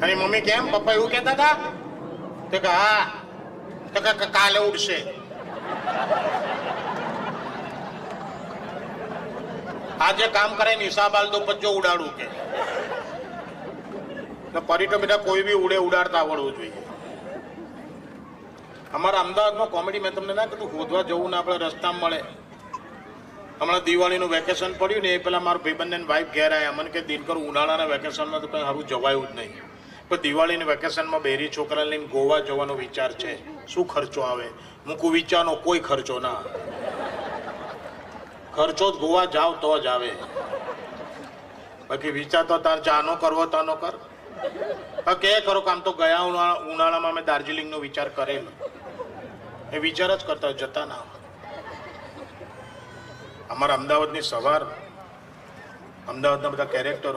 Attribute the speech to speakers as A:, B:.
A: અને મમ્મી કેમ પપ્પા એવું કહેતા હતા તો કે હા તો કે કાલે ઉડશે. આજે કામ કરે ને હિસાબ આલ દો પછી ઉડાડું કે પરી તો બેટા કોઈ બી ઉડાડતા આવડવું જોઈએ. અમારા અમદાવાદમાં કોમેડી મેં તમને ના કીધું શોધવા જવું ને આપણે રસ્તામાં મળે. હમણાં દિવાળીનું વેકેશન પડ્યું ને એ પેલા મારા ભાઈબંધ વાઈફ ઘેર આવ્યા મને કે દિનકર ઉનાળાના વેકેશનમાં તો કંઈ સારું જવાયું જ નહીં. પણ દિવાળીના વેકેશનમાં બેરી છોકરા લઈને ગોવા જવાનો વિચાર છે. શું ખર્ચો આવે? મૂકું વિચારનો કોઈ ખર્ચો ના. ખર્ચો જ ગોવા જાવ તો જ આવે. બાકી વિચાર તો તાર જાનો કરવો તાનો કર. કે ખરો કામ તો ગયા ઉનાળામાં અમે દાર્જિલિંગનો વિચાર કરેલો. એ વિચાર જ કરતા જતા ના. અમારા અમદાવાદની સવાર અમદાવાદના બધા કેરેક્ટરો